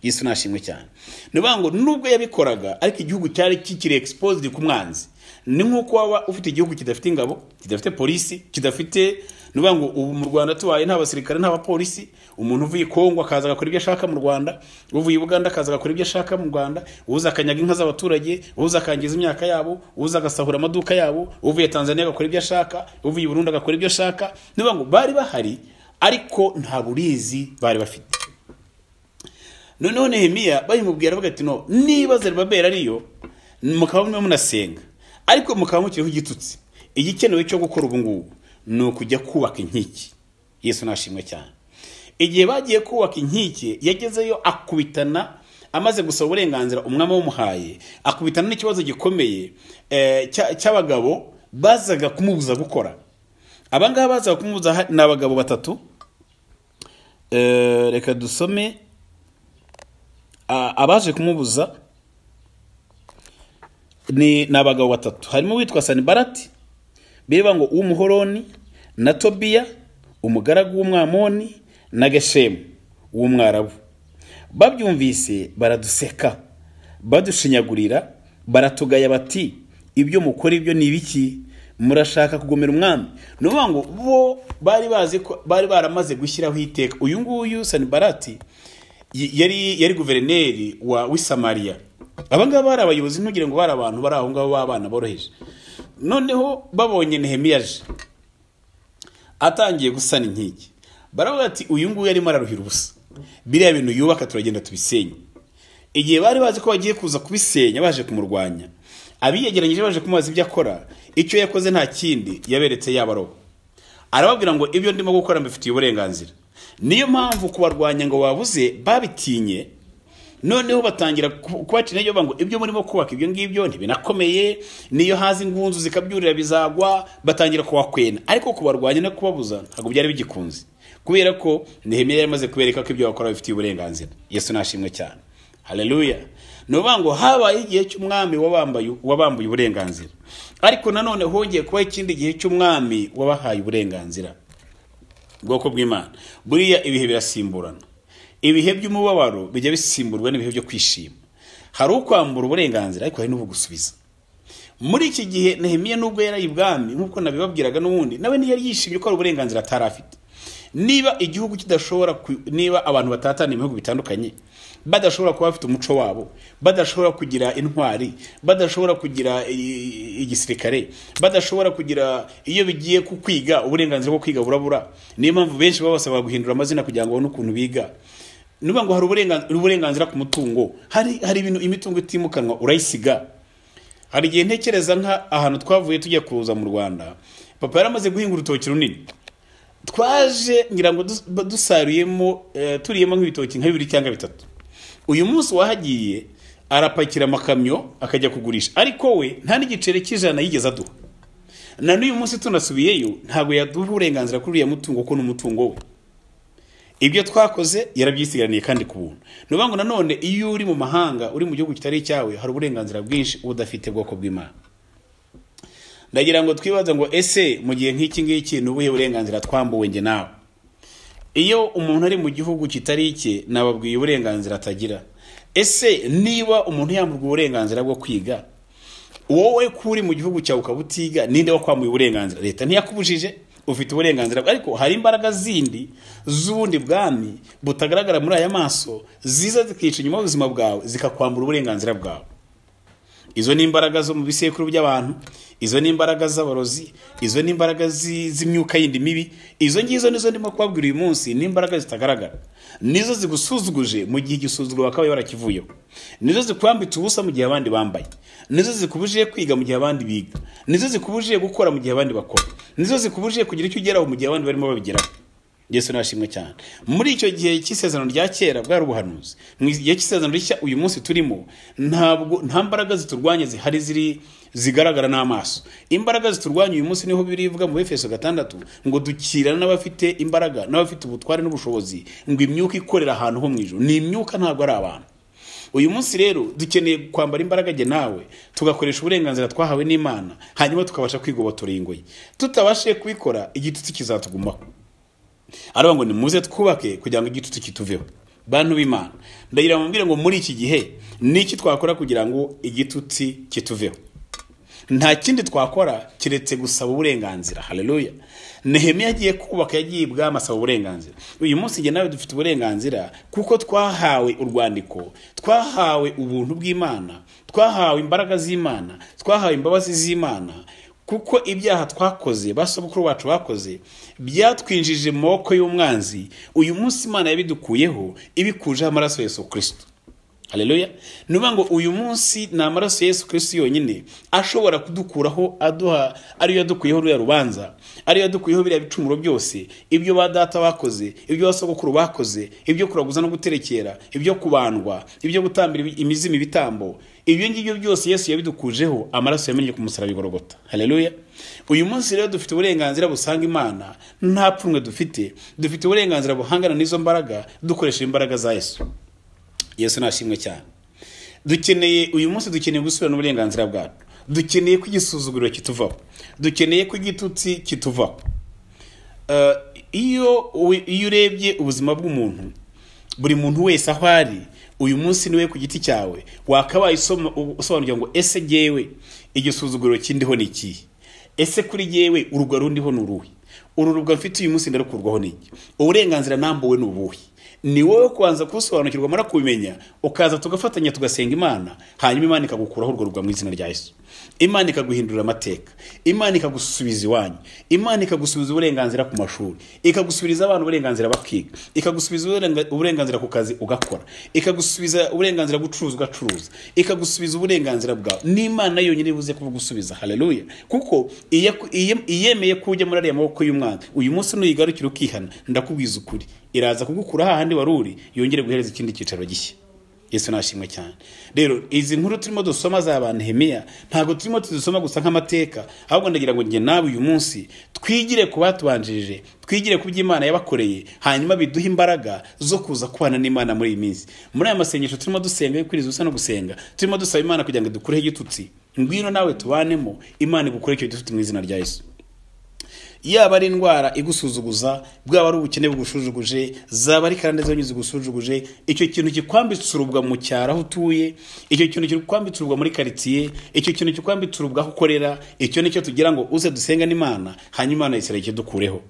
Yesu nashimwe cyane. Nuvuga ngo nubwo yabikoraga, ariko igihugu cyari kikiri exposed ku mwanzi. Ni nkuko waba ufite igihugu kidafite ingabo, kidafite polisi, kidafite, nuvuga ngo ubu mu Rwanda tubaye nta basirikare nta bapolisi, umuntu uvuye Kongo akaza agakora ibyo ashaka mu Rwanda, uvuye Uganda akaza agakora ibyo ashaka mu Rwanda, uza akanyaga inka z'abaturage, uza akangiza imyaka yabo, uza agasahura amaduka yabo, uvuye Tanzania agakora ibyo ashaka, uvuye Burundi agakora ibyo ashaka. Nuvuga ngo bari bahari ariko nta burizi bari bafite. Noneho Nehemiya bayimubwira bavuga ati no, niba Zerubabeli ariyo mukaba mwe munasenga, ariko mukaba mukiriho igitutsi, igikenewe cyo gukora ubu ngubu ni ukujya kubaka inkiki. Yesu nashimwe cyane. Igihe bagiye kubaka inkiki, yagezeyo akubitana, amaze gusaba uburenganzira umwami w'umuhaye, akubitana n'ikibazo gikomeye cy'abagabo bazaga kumubuza gukora. Abangaba bazaga kumubuza ni abagabo batatu. Reka dusome abaje kumubuza ni abagabo batatu. Harimo witwa Sanibalati, bivuga ngo uw'umuhoroni, na Tobiya umugaragu w'umwamoni, na Geshemu w'umwarabu. Babyumvise baraduseka, badushinyagurira, baratugaya bati ibyo mukora ibyo ni ibiki? Murashaka kugomera umwami? Nuvuga ngo bo bari bazi ko bari baramaze gushyiraho iteka. Uyu nguyu Sanibalati yari guverineri wa Samaria. Abangaba bari abayobozi, ntugire ngo bari abantu bari aho ngabo b'abana boroheje. Noneho babonye Nehemiya atangiye gusana inkiki, baravuga ati uyu nguyu arimo araruhira ubusa, biriya bintu yubaka turagenda tubisenye. Igihe bari bazi ko bagiye kuza kubisenya, baje kumurwanya, abiyegeranyije baje kumubaza ibyo akora, icyo yakoze nta kindi yaberetse yabaroho. Arababwira ngo ibyo ndimo gukora mbifitiye uburenganzira. Niyo mpamvu kubarwanya ngo babuze babitinye. Noneho batangira kubacina ibyo bango ibyo murimo kubaka ibyo ngibyo ntibinakomeye, niyo hazi ingunzu zikabyurira bizagwa, batangira kuwakwena. Ariko kubarwanya no kubabuza ntabwo byari bigikunze, kubera ko Nehemiya yamaze kubereka ko ibyo bakora bifitiye uburenganzira. Yesu nashimwe cyane. Haleluya. Nuvuga ngo habaye igihe cy'umwami wabambuye uburenganzira, ariko nanone hongeye kuba ikindi gihe cy'umwami wabahaye uburenganzira. Bwoko bw'Imana, buriya ibihe birasimburana. Ibihe by'umubabaro bijya bisimburwa n'ibihe byo kwishima. Hari ukwambura uburenganzira ariko hari n'ubugusubiza. Muri iki gihe Nehemiya nubwo yari ibwami nkuko nabibabwiraga n'ubundi, nawe ntiyari yishimye ko ari uburenganzira atarafite. Niba igihugu kidashobora, niba abantu batatana ibihugu bitandukanye badashobora kuba bafite umuco wabo, badashobora kugira intwari, badashobora kugira igisirikare, badashobora kugira, iyo bigiye ku kwiga uburenganzira bwo kwiga burabura. Niyo mpamvu benshi babasaba guhindura amazina kugira ngo babone ukuntu biga. Nuvuga ngo hari uburenganzira ku mutungo, hari ibintu imitungo itimukanwa urayisiga. hari igihe ntekereza nka ahantu twavuye tujya kuza mu Rwanda, papa yaramaze guhinga urutoki runini, twaje ngira ngo dusaruyemo turiyemo nk'ibitoki nka 2 cyangwa 3. uyu munsi wahagiye arapakira amakamyo akajya kugurisha, ariko we nta n'igicere cy'ijana yigeze aduha. Na n'uyu munsi tunasubiyeyo ntago yaduha uburenganzira kuri uyu mutungo ko n'umutungo we. Ibyo twakoze yarabyisigaraniye kandi ku buntu. Nubango nanone iyo uri mu mahanga, uri mu gihugu kitari cyawe, hari uburenganzira bwinshi udafite bwoko bw'Imana. Ndagira ngo twibaza ngo ese mu gihe nk'iki ngiki n'ubuhe burenganzira twambuwe nge nawe? Iyo umuntu ari mu gihugu kitari cye nababwiye uburenganzira atagira. Ese niba umuntu yamburwa uburenganzira bwo kwiga, wowe kuri mu gihugu cyawe ukabutiga, ninde wakwambuye uburenganzira? Leta ntiyakubujije, ufite uburenganzira. Ariko hari imbaraga zindi z'ubundi bwami butagaragara muri aya maso, ziza zikica inyuma ubuzima bwawe, zikakwambura uburenganzira bwawe. Izo ni imbaraga zo mu bisekuru by'abantu, izo ni imbaraga z'abarozi, izo ni imbaraga z'imyuka yindi mibi. Izo ngizo nizo ndimo kubabwira uyu munsi, ni imbaraga zitagaragara. Nizo zigusuzuguje mu gihe igisuzuguro bakabaye barakivuyeho. Nizo zikwambitse ubusa mu gihe abandi bambaye. Nizo zikubujije kwiga mu gihe abandi biga. Nizo zikubujije gukora mu gihe abandi bakora. Nizo zikubujije kugira icyo ugeraho mu gihe abandi barimo babigeraho. Yesu nashimwe cyane. Muri icyo gihe cy'isezerano rya kera bwari ubuhanuzi. Mu gihe cy'isezerano rishya uyu munsi turimo, nta mbaraga ziturwanya zihari zigaragara n'amaso. Imbaraga ziturwanya uyu munsi niho birivuga mu Efeso 6 ngo dukirana n'abafite imbaraga, n'abafite ubutware n'ubushobozi, ngo imyuka ikorera ahantu ho mu ijuru. Ni imyuka, ntabwo ari abantu. Uyu munsi rero dukeneye kwambara imbaraga ge nawe, tugakoresha uburenganzira twahawe n'Imana, hanyuma tukabasha kwigobotora ingoyi. Tutabashe kubikora, igitutsi kizatugumaho. Araba ngo nimuze twubake kugira ngo igitutsi kituveho. Bantu b'Imana, ndagira mubwire ngo muri iki gihe niki twakora kugira ngo igitutsi kituveho? Nta kindi twakora kiretse gusaba uburenganzira. Haleluya. Nehemiya agiye kubaka, yagiye ibwami asaba uburenganzira. Uyu munsi nge nawe dufite uburenganzira kuko twahawe urwandiko, twahawe ubuntu bw'Imana, twahawe imbaraga z'Imana, twahawe imbabazi z'Imana. Kuko ibyaha twakoze, basogokuru bacu bakoze, byatwinjije mu maboko y'umwanzi. Uyu munsi Imana yabidukuyeho ibikuje amaraso Yesu Kristo. Haleluya. Nubango uyu munsi na amaraso Yesu Kristo yonyine ashobora kudukuraho, aduha ariyo yadukuyeho ruya rubanza, ariyo yadukuyeho biriya bicumuro byose, ibyo badata bakoze, ibyo basogokuru bakoze, ibyo kuraguza no guterekera, ibyo kubandwa, ibyo gutambira imizimu ibitambo. Ibyo ngibyo byose Yesu yabidukujeho, amaraso yamenye ku musaraba igorogota. Haleluya. Uyu munsi rero dufite uburenganzira busanga Imana, nta pfunwe dufite uburenganzira buhangana n'izo mbaraga, dukoresha imbaraga za Yesu. Yesu nashimwe cyane. Uyu munsi dukeneye gusubirana uburenganzira bwacu. Dukeneye ko igisuzuguriro kituvaho. Dukeneye ko igitutsi kituvaho. Iyo urebye ubuzima bw'umuntu, buri muntu wese aho ari, uyu munsi niwe ku giti cyawe wakabaye usobanurira ngo ese jewe igisuzuguriro kindiho niki? Ese kuri jewe urugwa rundiho nuruhi? Uru rugwa mfite uyu munsi ndarukurwaho niki? Uburenganzira nambuwe nubuhi? Ni wowe kwanza kusobanukirwa, mara kubimenya, ukaza tugafatanya tugasenga Imana, hanyuma Imana ikagukuraho urwo rugwa mu izina rya Yesu. Imana ikaguhindurira amateka, Imana ikagusubiza iwanyu, Imana ikagusubiza uburenganzira ku mashuri, ikagusubiza abantu uburenganzira bakiga, ikagusubiza uburenganzira ku kazi ugakora, ikagusubiza uburenganzira gucuruza ugacuruza, ikagusubiza uburenganzira bwawe. Ni Imana yonyine ibuze kugusubiza. Haleluya. Kuko iyemeye kujya muri ariya maboko y'umwanzi, uyu munsi nuyigarukira ukihana, ndakubwiza ukuri, iraza kugukura hahandi waruri, yongere guhereza ikindi cyicaro gishya. Yesu nashimwe cyane. Rero izi nkuru turimo dusoma za Nehemiya ntago turimo tuzisoma gusa nk'amateka, ahubwo ndagira ngo nge nawe uyu munsi twigire ku batubanjirije, twigire ku by'Imana yabakoreye, hanyuma biduha imbaraga zo kuza kubana n'Imana muri iyi minsi. Muri aya masengesho turimo dusenga, kwiriza usa no gusenga, turimo dusaba Imana kugira ngo dukureho igitutsi. Ngwino nawe tubanemo, Imana igukure icyo gitutsi mu izina rya Yesu. Yaba ari indwara igusuzuguza, bwaba ari ubukene bugushujuguje, zaba ari karande zonyuze gusujuguje, icyo kintu kikwambitse urubwa mu cyaro aho utuye, icyo kintu kikwambitse urubwa muri quartier, icyo kintu kikwambitse urubwa aho ukorera, icyo nicyo tugira ngo uze dusenga n'Imana, hanyuma Imana Isirayeli kidukureho.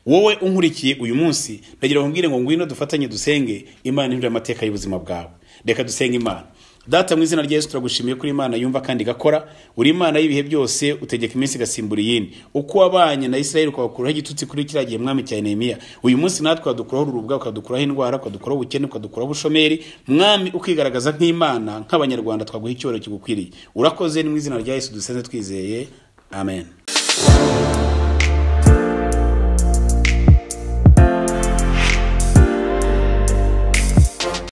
Wowe unkurikiye uyu munsi, ndagira ngo mbwire ngo ngwino dufatanye dusenge, Imana ihindure amateka y'ubuzima bwawe. Reka dusenge Imana. Data mu izina rya Yesu turagushimiye kuri Imana yumva kandi gakora, uri Imana y'ibihe byose, utegeka iminsi gasimbura iyindi. Uko wabanye na Isirayeli ukabakuraho igitutsi kuri kiriya gihe mwami cya Nehemiya, uyu munsi natwe wadukuraho urubwa, ukadukuraho indwara, ukadukuraho ubukene, ukadukuraho ubushomeri, mwami ukigaragaza nk'Imana, nk'abanyarwanda twaguha icyubahiro kigukwiriye. Urakoze, ni mu izina rya Yesu dusenze twizeye, amen.